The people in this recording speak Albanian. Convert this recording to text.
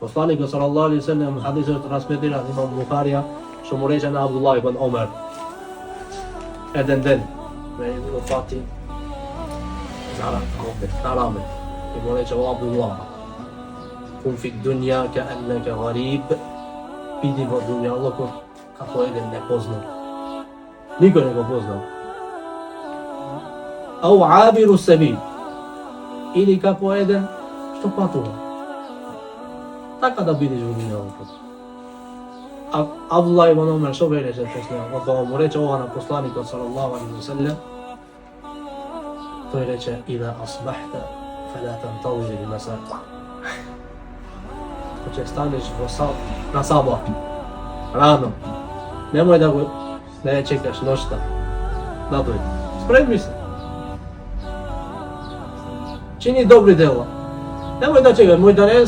Poslanik sallallahu alaihi wasallam hadithu transmitiran Imam Buharija, što mu reče na Abdullah ibn Omer. Jedan den, me je bilo fati na ramen. I mu reče, o Abdullah, kun fi dunja ka enneke garib, vidi po dunjaluku kako jedan nepoznat. Niko ne ga poznao. Au abiru sebi, ili kako jedan što patuje. Tako da vidiš u dunjaluku. A Abdullah ibn Omer što bi reče poslije, kada mu reče ovoga na poslanika sallallahu alaihi wa sallam, to je reče, ida asbahta, fala tantazir il masa. Ko će staneš na sabah, rano, nemoj da ne čekaš noćta, napred, spremi se. Čini dobri djela, nemoj da čekaj, moj da ne